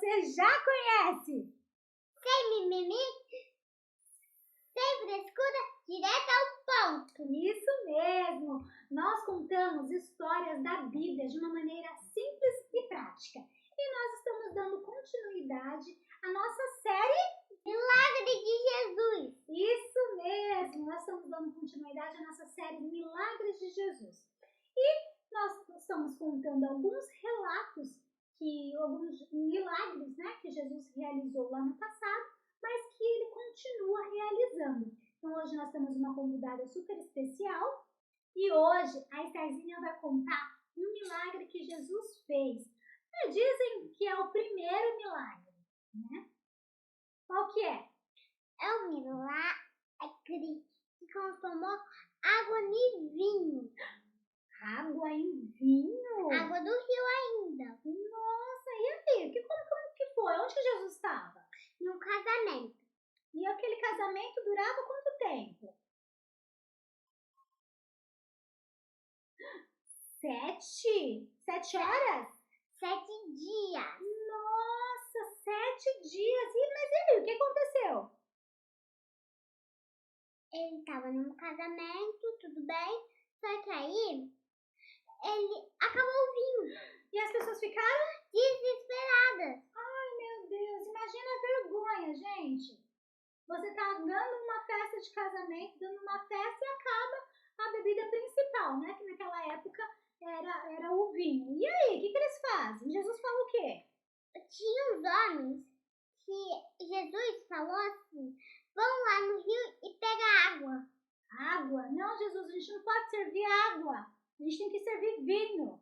você já conhece. Sem mimimi, sem frescura, direto ao ponto. Isso mesmo! Nós contamos histórias da Bíblia de uma maneira simples e prática. E nós estamos dando continuidade à nossa série Milagre de Jesus. Isso mesmo! Nós estamos dando continuidade à nossa série Milagres de Jesus. E nós estamos contando alguns relatos, alguns milagres, né, que Jesus realizou lá no passado, mas que ele continua realizando. Então hoje nós temos uma convidada super especial e hoje a Estarzinha vai contar um milagre que Jesus fez. Dizem que é o primeiro milagre, né? Qual que é? É um milagre que transformou água em vinho. Água em vinho? Água do rio ainda. Nossa, e aí? Como que foi? Onde que Jesus estava? Num casamento. E aquele casamento durava quanto tempo? 7 horas? 7 dias. Nossa, 7 dias. Mas e aí, o que aconteceu? Ele estava num casamento, tudo bem. Só que aí, ele acabou o vinho. E as pessoas ficaram desesperadas. Ai, meu Deus, imagina a vergonha, gente. Você tá dando uma festa de casamento, dando uma festa e acaba a bebida principal, né? Que naquela época era o vinho. E aí, o que eles fazem? Jesus falou o quê? Tinha uns homens que Jesus falou assim, vão lá no rio e pega água. Água? Não, Jesus, a gente não pode servir água. A gente tem que servir vinho.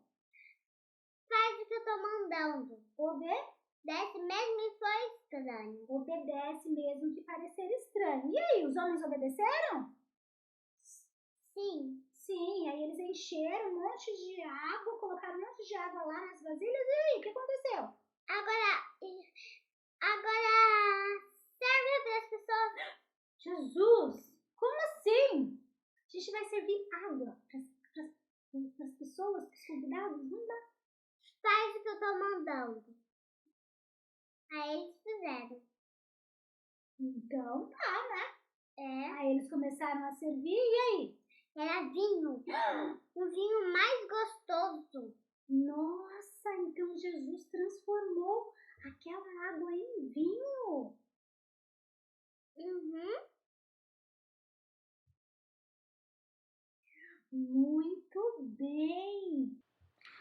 Faz o que eu tô mandando. Obedece mesmo que foi estranho. Obedece mesmo que parecer estranho. E aí, os homens obedeceram? Sim. Sim, aí eles encheram um monte de água, colocaram um monte de água lá nas vasilhas. E aí, o que aconteceu? Agora serve para as pessoas. Jesus, como assim? A gente vai servir água para as pessoas, para os convidados? Não dá. Faz o que eu tô mandando. Aí eles fizeram. Então tá, né? É. Aí eles começaram a servir, e aí? Era vinho. Um vinho mais gostoso. Nossa, então Jesus transformou aquela água em vinho. Muito bem!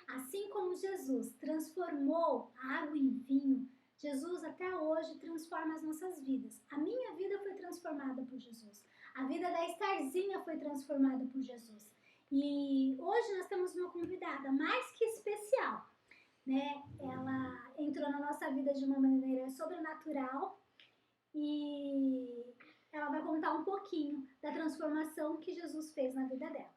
Assim como Jesus transformou a água em vinho, Jesus até hoje transforma as nossas vidas. A minha vida foi transformada por Jesus. A vida da Estarzinha foi transformada por Jesus. E hoje nós temos uma convidada mais que especial, né? Ela entrou na nossa vida de uma maneira sobrenatural e ela vai contar um pouquinho da transformação que Jesus fez na vida dela.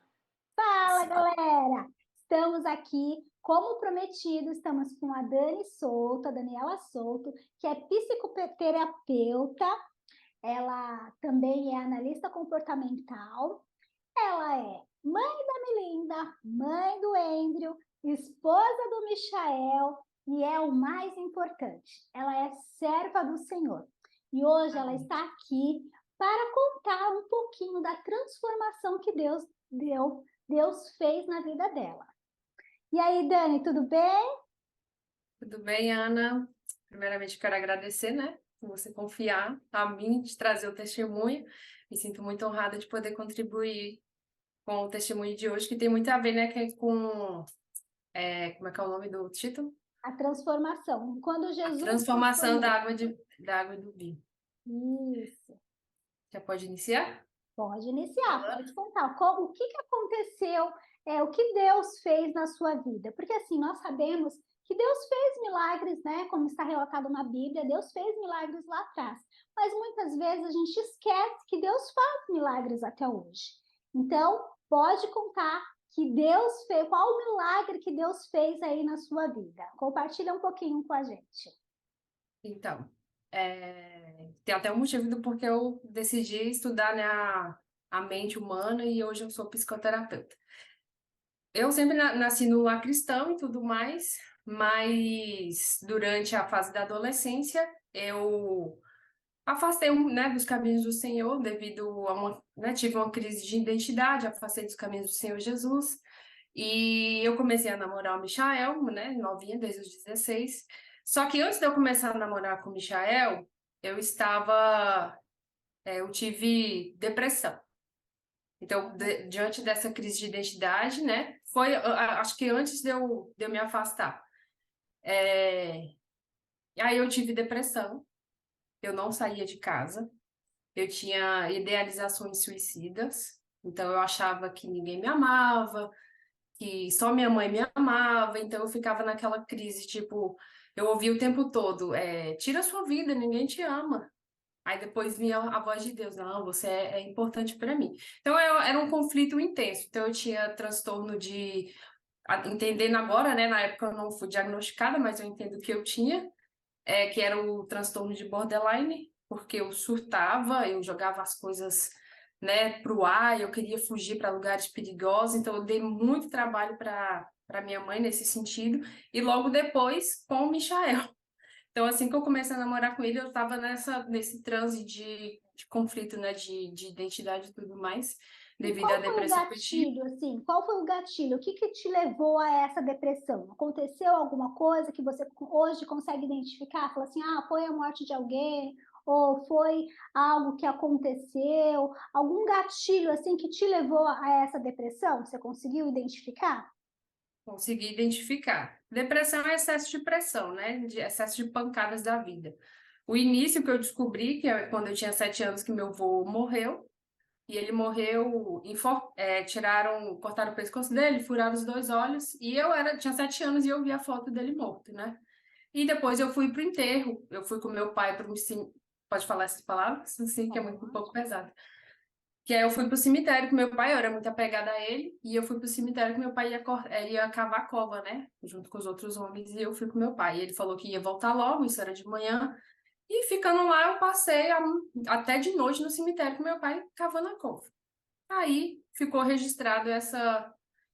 Fala, galera! Estamos aqui, como prometido, estamos com a Daniela Souto, que é psicoterapeuta, ela também é analista comportamental, ela é mãe da Melinda, mãe do Andrew, esposa do Michael e é o mais importante, ela é serva do Senhor. E hoje ela está aqui para contar um pouquinho da transformação que Deus fez na vida dela. E aí, Dani, tudo bem? Tudo bem, Ana? Primeiramente, quero agradecer, né, por você confiar a mim de trazer o testemunho. Me sinto muito honrada de poder contribuir com o testemunho de hoje, que tem muito a ver, né, com... como é que é o nome do título? A transformação. Quando Jesus... A transformação da água e do vinho. Isso. Já pode iniciar? Pode iniciar, pode contar. O que aconteceu, o que Deus fez na sua vida? Porque assim, nós sabemos que Deus fez milagres, né? Como está relatado na Bíblia, Deus fez milagres lá atrás. Mas muitas vezes a gente esquece que Deus faz milagres até hoje. Então, pode contar que Deus fez, qual o milagre que Deus fez aí na sua vida? Compartilha um pouquinho com a gente. Então, tem até um motivo do porquê eu decidi estudar, né, a mente humana e hoje eu sou psicoterapeuta. Eu sempre nasci no lar cristão e tudo mais, mas durante a fase da adolescência, eu afastei, né, dos caminhos do Senhor devido a tive uma crise de identidade, afastei dos caminhos do Senhor Jesus, e eu comecei a namorar o Michael, né, novinha, desde os 16. Só que antes de eu começar a namorar com o Michael, eu tive depressão. Então, diante dessa crise de identidade, né, acho que antes de eu me afastar. E aí eu tive depressão, eu não saía de casa, eu tinha idealizações suicidas, então eu achava que ninguém me amava, que só minha mãe me amava, então eu ficava naquela crise, tipo, eu ouvia o tempo todo, tira a sua vida, ninguém te ama. Aí depois vinha a voz de Deus, não, você é importante para mim. Então era um conflito intenso, então eu tinha transtorno de, entendendo agora, né, na época eu não fui diagnosticada, mas eu entendo que eu tinha, que era o transtorno de borderline, porque eu surtava, eu jogava as coisas, né, pro ar, eu queria fugir para lugares perigosos, então eu dei muito trabalho para minha mãe nesse sentido, e logo depois com o Michael. Então, assim que eu comecei a namorar com ele, eu estava nesse transe de conflito, né, de identidade e tudo mais, E devido à qual foi o depressão que eu tive. gatilho, assim? Qual foi o gatilho? O que que te levou a essa depressão? Aconteceu alguma coisa que você hoje consegue identificar? Fala assim, ah, foi a morte de alguém, ou foi algo que aconteceu? Algum gatilho, assim, que te levou a essa depressão? Você conseguiu identificar? Consegui identificar. Depressão é excesso de pressão, né? De excesso de pancadas da vida. O início que eu descobri, que é quando eu tinha 7 anos, que meu avô morreu, e ele morreu, cortaram o pescoço dele, furaram os 2 olhos, e tinha 7 anos e eu vi a foto dele morto, né? E depois eu fui pro enterro, eu fui com meu pai para pode falar essas palavras? Sim, que é muito um pouco pesado. Que aí eu fui pro cemitério com meu pai, eu era muito apegada a ele, e eu fui pro cemitério que meu pai ia cavar a cova, né? Junto com os outros homens, e eu fui com meu pai. E ele falou que ia voltar logo, isso era de manhã. E ficando lá, eu passei até de noite no cemitério com meu pai cavando a cova. Aí ficou registrado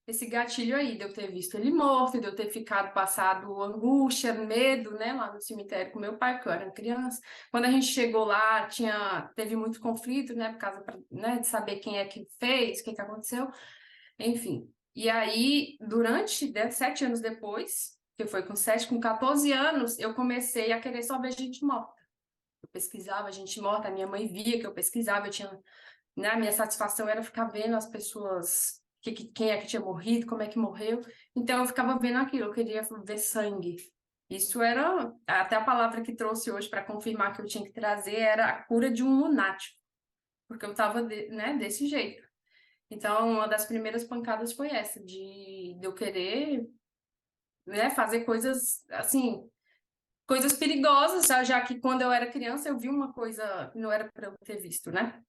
esse gatilho aí, de eu ter visto ele morto, de eu ter passado angústia, medo, né, lá no cemitério com meu pai, porque eu era criança. Quando a gente chegou lá, teve muito conflito, né, por causa, né, de saber quem é que fez, o que aconteceu, enfim. E aí, durante 7 anos depois, que foi com 14 anos, eu comecei a querer só ver gente morta. Eu pesquisava gente morta, a minha mãe via que eu pesquisava, né, a minha satisfação era ficar vendo as pessoas, quem é que tinha morrido, como é que morreu. Então eu ficava vendo aquilo, eu queria ver sangue. Isso era, até a palavra que trouxe hoje para confirmar que eu tinha que trazer era a cura de um lunático, porque eu estava, né, desse jeito. Então uma das primeiras pancadas foi essa, de eu querer, né, fazer coisas assim, coisas perigosas, já que quando eu era criança eu vi uma coisa que não era para eu ter visto, né?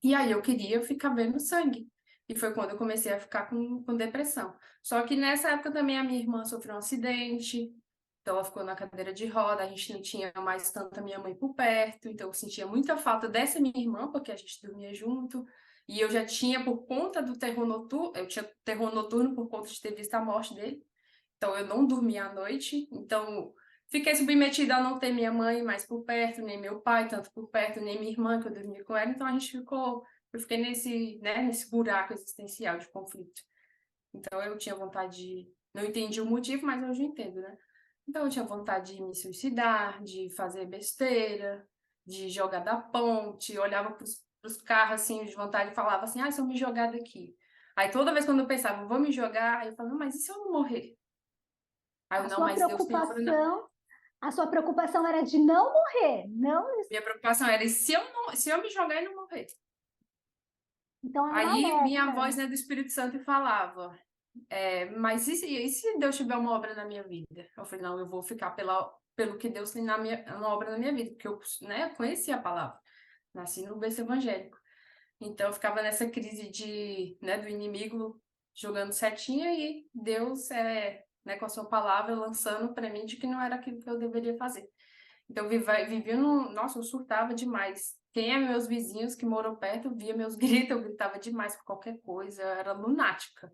E aí eu queria ficar vendo sangue. E foi quando eu comecei a ficar com depressão. Só que nessa época também a minha irmã sofreu um acidente, então ela ficou na cadeira de roda, a gente não tinha mais tanta minha mãe por perto, então eu sentia muita falta dessa minha irmã, porque a gente dormia junto. E eu já tinha, por conta do terror noturno, eu tinha terror noturno por conta de ter visto a morte dele. Então eu não dormia à noite, então fiquei submetida a não ter minha mãe mais por perto, nem meu pai tanto por perto, nem minha irmã, que eu dormia com ela, então eu fiquei nesse buraco existencial de conflito. Então eu tinha vontade não entendi o motivo, mas hoje eu entendo, né? Então eu tinha vontade de me suicidar, de fazer besteira, de jogar da ponte, olhava pros carros assim, de vontade e falava assim, se eu me jogar daqui. Aí toda vez quando eu pensava, vou me jogar, aí eu falava, mas e se eu não morrer? Aí eu, A não, sua mas Deus tem preocupação, a sua preocupação era de não morrer, não. Minha preocupação era, e se eu me jogar e não morrer? Então é um Aí vinha a alerta. voz, né, do Espírito Santo e falava, mas e se Deus tiver uma obra na minha vida? Eu falei, não, eu vou ficar pelo que Deus tem na obra na minha vida, porque eu, né, conhecia a palavra, nasci no berço evangélico. Então eu ficava nessa crise né, do inimigo jogando setinha e Deus, né, com a sua palavra lançando para mim de que não era aquilo que eu deveria fazer. Então, eu vivia Nossa, eu surtava demais. Quem é meus vizinhos que moram perto, via meus gritos, eu gritava demais por qualquer coisa, eu era lunática.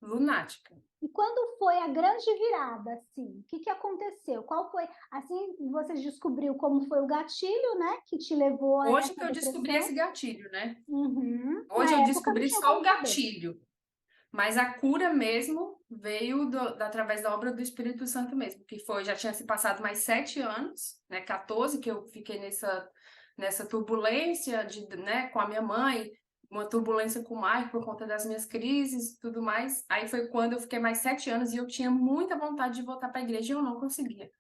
lunática. E quando foi a grande virada, assim, o que que aconteceu? Qual foi, assim, você descobriu como foi o gatilho, né, que te levou a Hoje essa que eu descobri esse depressão? gatilho, né? Uhum. Hoje eu Na época não descobri tinha só como o saber. gatilho, mas a cura mesmo veio através da obra do Espírito Santo mesmo, que foi, já tinha se passado mais 7 anos, né, 14, que eu fiquei nessa turbulência né, com a minha mãe, uma turbulência com o Marco por conta das minhas crises e tudo mais. Aí foi quando eu fiquei mais 7 anos e eu tinha muita vontade de voltar para a igreja e eu não conseguia.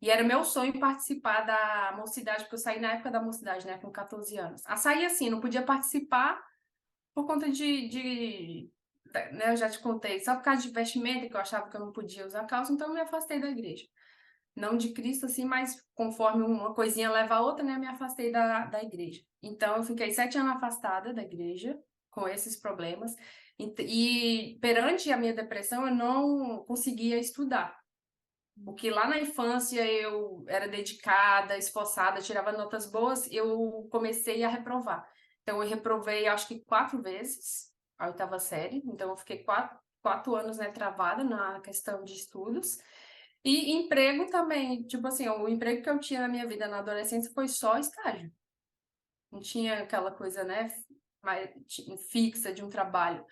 E era meu sonho participar da mocidade, porque eu saí na época da mocidade, né, com 14 anos. A sair assim, não podia participar por conta né, eu já te contei, só por causa de vestimenta, que eu achava que eu não podia usar calça, então eu me afastei da igreja. Não de Cristo, assim, mas conforme uma coisinha leva a outra, né, eu me afastei da igreja. Então eu fiquei 7 anos afastada da igreja, com esses problemas, e perante a minha depressão eu não conseguia estudar. Porque lá na infância eu era dedicada, esforçada, tirava notas boas, eu comecei a reprovar. Então eu reprovei acho que 4 vezes a 8ª série, então eu fiquei 4 anos, né, travada na questão de estudos. E emprego também, tipo assim, o emprego que eu tinha na minha vida na adolescência foi só estágio. Não tinha aquela coisa, né, mais fixa de um trabalho.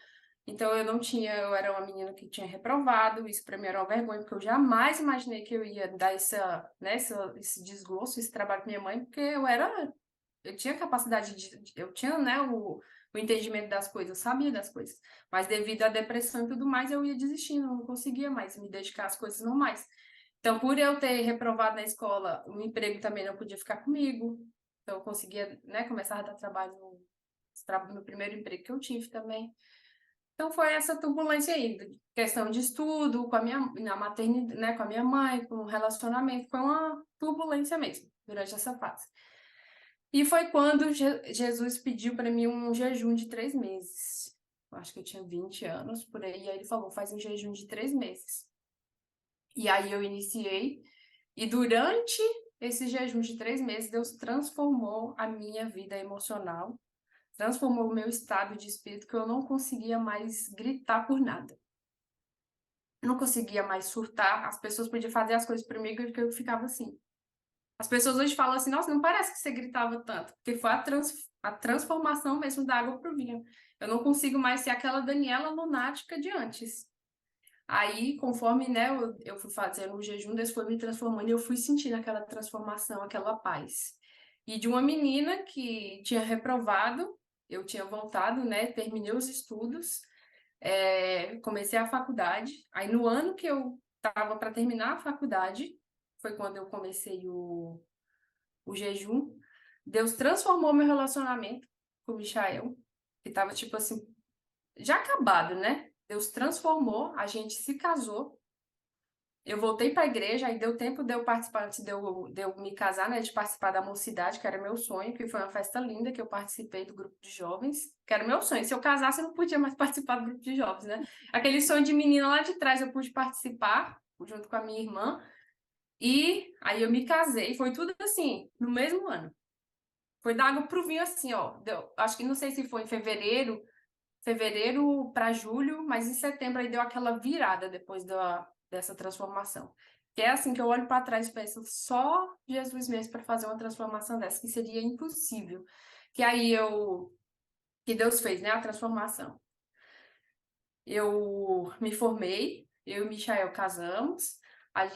Então eu não tinha, eu era uma menina que tinha reprovado, isso para mim era uma vergonha, porque eu jamais imaginei que eu ia dar esse desgosto, esse trabalho com minha mãe, porque eu tinha capacidade eu tinha, né, o entendimento das coisas, eu sabia das coisas, mas devido à depressão e tudo mais, eu ia desistindo, eu não conseguia mais me dedicar às coisas normais. Então, por eu ter reprovado na escola, o emprego também não podia ficar comigo, então eu conseguia, né, começar a dar trabalho no primeiro emprego que eu tive também. Então foi essa turbulência aí, questão de estudo, na maternidade, né, com a minha mãe, com o relacionamento, foi uma turbulência mesmo, durante essa fase. E foi quando Jesus pediu para mim um jejum de 3 meses. Eu acho que eu tinha 20 anos, por aí, e aí ele falou, faz um jejum de 3 meses. E aí eu iniciei, e durante esse jejum de 3 meses, Deus transformou a minha vida emocional, transformou o meu estado de espírito, que eu não conseguia mais gritar por nada. Eu não conseguia mais surtar, as pessoas podiam fazer as coisas por mim e eu ficava assim. As pessoas hoje falam assim, nossa, não parece que você gritava tanto, porque foi a transformação mesmo da água pro vinho. Eu não consigo mais ser aquela Daniela lunática de antes. Aí, conforme, né, eu fui fazendo o jejum, Deus foi me transformando e eu fui sentindo aquela transformação, aquela paz. E de uma menina que tinha reprovado, eu tinha voltado, né, terminei os estudos, comecei a faculdade. Aí, no ano que eu estava para terminar a faculdade, foi quando eu comecei o jejum. Deus transformou meu relacionamento com o Michael, que estava, tipo assim, já acabado, né? Deus transformou, a gente se casou. Eu voltei para a igreja, aí deu tempo de eu participar, antes de eu me casar, né? De participar da mocidade, que era meu sonho, que foi uma festa linda que eu participei do grupo de jovens, que era meu sonho. Se eu casasse, eu não podia mais participar do grupo de jovens, né? Aquele sonho de menina lá de trás, eu pude participar, junto com a minha irmã. E aí eu me casei, foi tudo assim, no mesmo ano. Foi da água pro vinho assim, ó. Acho que não sei se foi em fevereiro para julho, mas em setembro aí deu aquela virada depois dessa transformação. Que é assim que eu olho para trás e penso, só Jesus mesmo para fazer uma transformação dessa, que seria impossível. Que aí que Deus fez, né, a transformação. Eu me formei, eu e Michael casamos,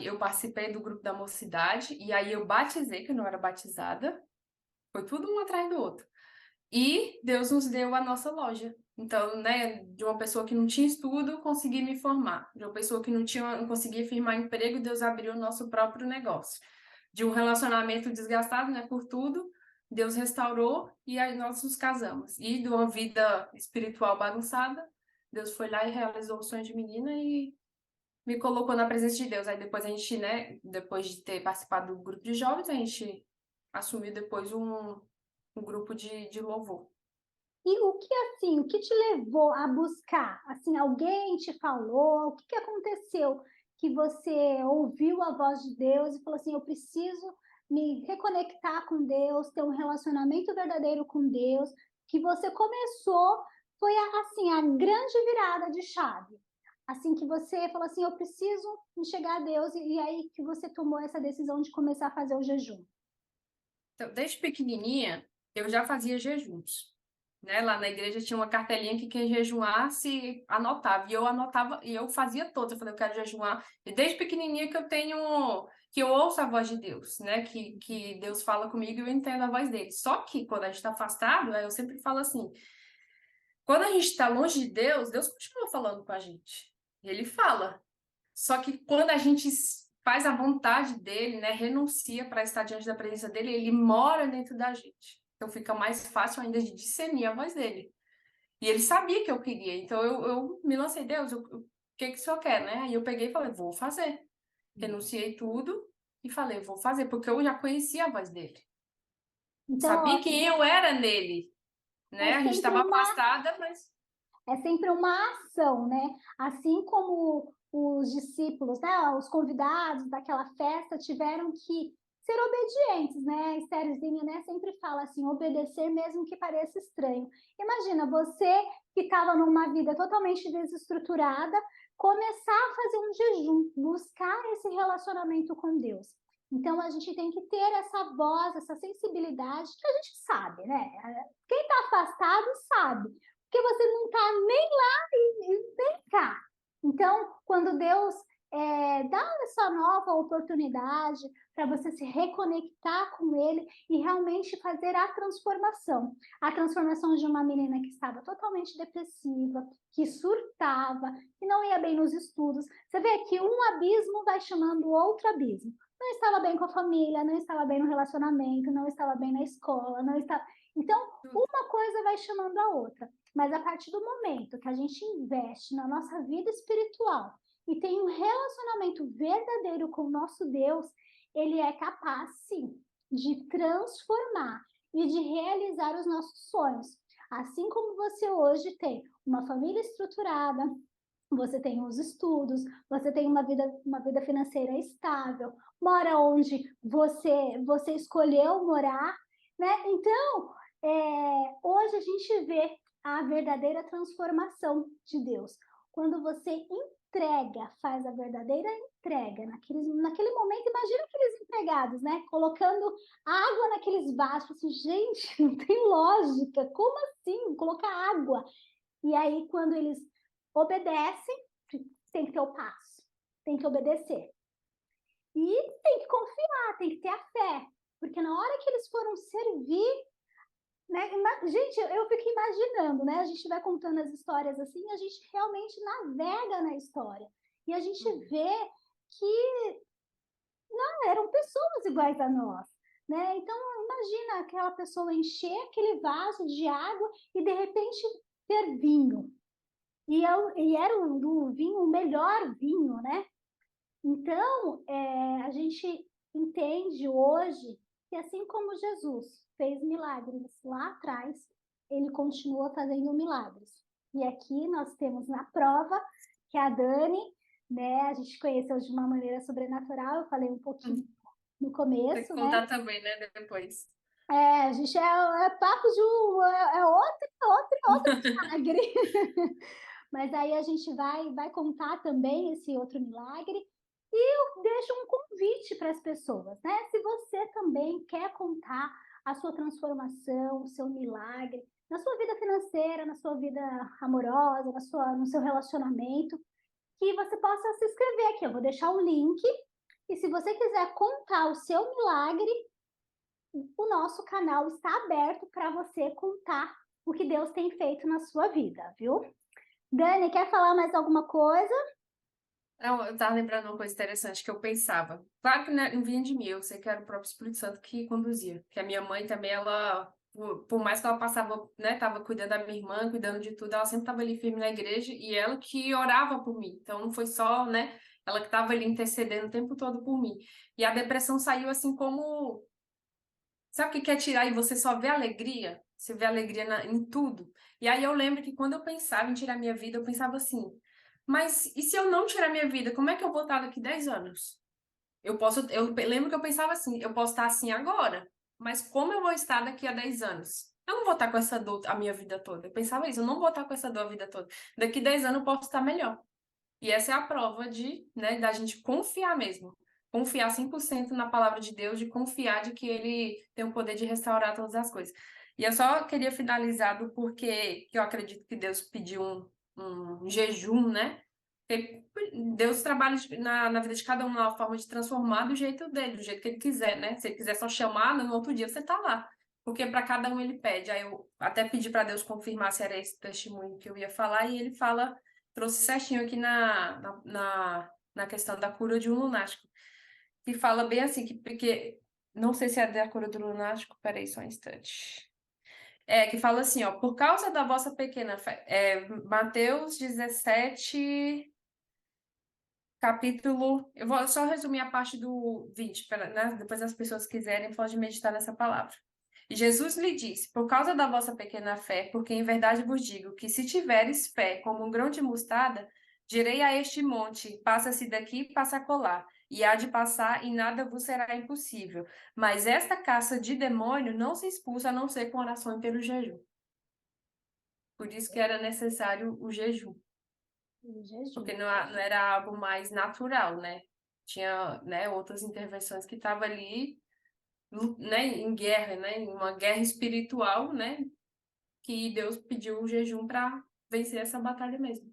eu participei do grupo da mocidade, e aí eu batizei, que eu não era batizada, foi tudo um atrás do outro. E Deus nos deu a nossa loja. Então, né, de uma pessoa que não tinha estudo, consegui me formar. De uma pessoa que não conseguia firmar emprego, Deus abriu o nosso próprio negócio. De um relacionamento desgastado, né, por tudo, Deus restaurou e aí nós nos casamos. E de uma vida espiritual bagunçada, Deus foi lá e realizou o sonho de menina e me colocou na presença de Deus. Aí depois a gente, né, depois de ter participado do grupo de jovens, a gente assumiu depois um grupo de louvor. E o que te levou a buscar? Assim, alguém te falou? O que aconteceu que você ouviu a voz de Deus e falou assim, eu preciso me reconectar com Deus, ter um relacionamento verdadeiro com Deus, que você começou, foi assim, a grande virada de chave. Assim que você falou assim, eu preciso enxergar a Deus, e aí que você tomou essa decisão de começar a fazer o jejum? Então, desde pequenininha, eu já fazia jejuns, né? Lá na igreja tinha uma cartelinha que quem jejuasse anotava, e eu anotava, e eu fazia todos. Eu falei, eu quero jejuar. E desde pequenininha que eu ouço a voz de Deus, né? Que Deus fala comigo e eu entendo a voz dele. Só que quando a gente está afastado, aí eu sempre falo assim, quando a gente está longe de Deus, Deus continua falando com a gente. Ele fala. Só que quando a gente faz a vontade dele, né, renuncia para estar diante da presença dele, ele mora dentro da gente. Então fica mais fácil ainda de discernir a voz dele. E ele sabia que eu queria, então eu me lancei, Deus, o que que o senhor quer, né? Aí eu peguei e falei, vou fazer. Renunciei tudo e falei, vou fazer, porque eu já conhecia a voz dele. Então, ó, Sabia quem eu era nele, é né? A gente sempre estava uma afastada, mas é sempre uma ação, né? Assim como os discípulos, né, os convidados daquela festa tiveram que ser obedientes, né? Estherzinha, né, sempre fala assim, obedecer mesmo que pareça estranho. Imagina você que estava numa vida totalmente desestruturada, começar a fazer um jejum, buscar esse relacionamento com Deus. Então a gente tem que ter essa voz, essa sensibilidade que a gente sabe, né? Quem está afastado sabe, porque você não está nem lá e nem cá. Então, quando Deus dá essa nova oportunidade para você se reconectar com Ele e realmente fazer a transformação de uma menina que estava totalmente depressiva, que surtava, que não ia bem nos estudos. Você vê que um abismo vai chamando outro abismo. Não estava bem com a família, não estava bem no relacionamento, não estava bem na escola, não estava... Então, uma coisa vai chamando a outra. Mas a partir do momento que a gente investe na nossa vida espiritual e tem um relacionamento verdadeiro com o nosso Deus, ele é capaz, sim, de transformar e de realizar os nossos sonhos. Assim como você hoje tem uma família estruturada, você tem os estudos, você tem uma vida financeira estável, mora onde você escolheu morar, né? Então, hoje a gente vê a verdadeira transformação de Deus. Quando você entrega, faz a verdadeira entrega, naquele momento, imagina aqueles empregados, né? Colocando água naqueles vasos, assim, gente, não tem lógica, como assim? Colocar água. E aí, quando eles obedecem, tem que ter o passo, tem que obedecer. E tem que confiar, tem que ter a fé, porque na hora que eles foram servir, né? Gente, eu fico imaginando, né? A gente vai contando as histórias assim, a gente realmente navega na história. E a gente vê que não, eram pessoas iguais a nós, né? Então, imagina aquela pessoa encher aquele vaso de água e, de repente, ter vinho. E era o vinho, o melhor vinho, né? Então, a gente entende hoje que, assim como Jesus fez milagres lá atrás, ele continua fazendo milagres. E aqui nós temos na prova que a Dani, né, a gente conheceu de uma maneira sobrenatural, eu falei um pouquinho no tem que começo, né? contar também, né, depois. A gente é papo de outro milagre. Mas aí a gente vai contar também esse outro milagre. E eu deixo um convite para as pessoas, né? Se você também quer contar a sua transformação, o seu milagre, na sua vida financeira, na sua vida amorosa, no seu relacionamento, que você possa se inscrever aqui. Eu vou deixar o link. E se você quiser contar o seu milagre, o nosso canal está aberto para você contar o que Deus tem feito na sua vida, viu? Dani, quer falar mais alguma coisa? Eu estava lembrando uma coisa interessante que eu pensava. Claro que não vinha de mim, eu sei que era o próprio Espírito Santo que conduzia. Que a minha mãe também, ela, por mais que ela passava, né, estava cuidando da minha irmã, cuidando de tudo, ela sempre estava ali firme na igreja e ela que orava por mim. Então não foi só, né, ela que estava ali intercedendo o tempo todo por mim. E a depressão saiu assim como. Sabe o que quer tirar e você só vê alegria? Você vê alegria em tudo. E aí eu lembro que quando eu pensava em tirar minha vida, eu pensava assim, mas e se eu não tirar minha vida, como é que eu vou estar daqui 10 anos? Eu lembro que eu pensava assim, eu posso estar assim agora, mas como eu vou estar daqui a 10 anos? Eu não vou estar com essa dor a minha vida toda. Eu pensava isso, eu não vou estar com essa dor a vida toda. Daqui 10 anos eu posso estar melhor. E essa é a prova né, da gente confiar mesmo. Confiar 100% na palavra de Deus, de confiar de que Ele tem o poder de restaurar todas as coisas. E eu só queria finalizar do porquê que eu acredito que Deus pediu um jejum, né? Porque Deus trabalha na vida de cada um uma forma de transformar do jeito dele, do jeito que ele quiser, né? Se ele quiser só chamar, no outro dia você tá lá. Porque para cada um ele pede. Aí eu até pedi para Deus confirmar se era esse testemunho que eu ia falar, e ele fala, trouxe certinho aqui na questão da cura de um lunático. Que fala bem assim, porque não sei se é da cura do lunático, peraí só um instante. Que fala assim, ó, por causa da vossa pequena fé. Mateus 17, capítulo. Eu vou só resumir a parte do 20, né? Depois as pessoas quiserem, podem meditar nessa palavra. E Jesus lhe disse: por causa da vossa pequena fé, porque em verdade vos digo que se tiveres fé como um grão de mostarda, direi a este monte: passa-se daqui e passa acolá, e há de passar, e nada vos será impossível. Mas esta caça de demônio não se expulsa a não ser com oração e pelo jejum. Por isso que era necessário o jejum. O jejum. Porque não era algo mais natural, né? Tinha, né, outras intervenções que estavam ali, né, em guerra, né? Em uma guerra espiritual, né? Que Deus pediu o jejum para vencer essa batalha mesmo.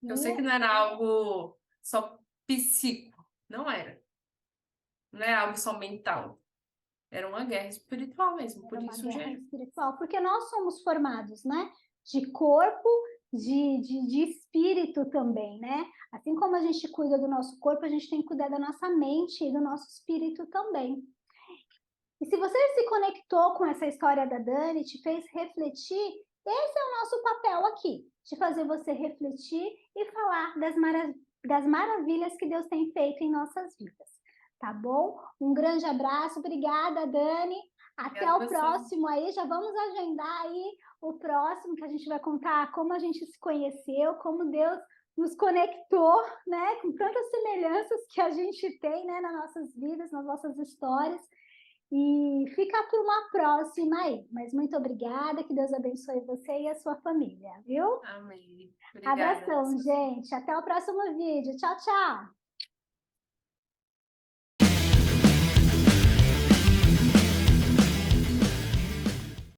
Eu sei que não era algo só psíquico, não era. Não é algo só mental. Era uma guerra espiritual mesmo, por Era uma isso o guerra jejum. espiritual, porque nós somos formados, né? De corpo, de espírito também, né? Assim como a gente cuida do nosso corpo, a gente tem que cuidar da nossa mente e do nosso espírito também. E se você se conectou com essa história da Dani, te fez refletir, esse é o nosso papel aqui, de fazer você refletir e falar das maravilhas que Deus tem feito em nossas vidas, tá bom? Um grande abraço, obrigada, Dani. Até o próximo aí, já vamos agendar aí o próximo, que a gente vai contar como a gente se conheceu, como Deus nos conectou, né, com tantas semelhanças que a gente tem, né, nas nossas vidas, nas nossas histórias. E fica para uma próxima aí. Mas muito obrigada, que Deus abençoe você e a sua família, viu? Amém. Obrigada. Abração, gente. Até o próximo vídeo. Tchau, tchau.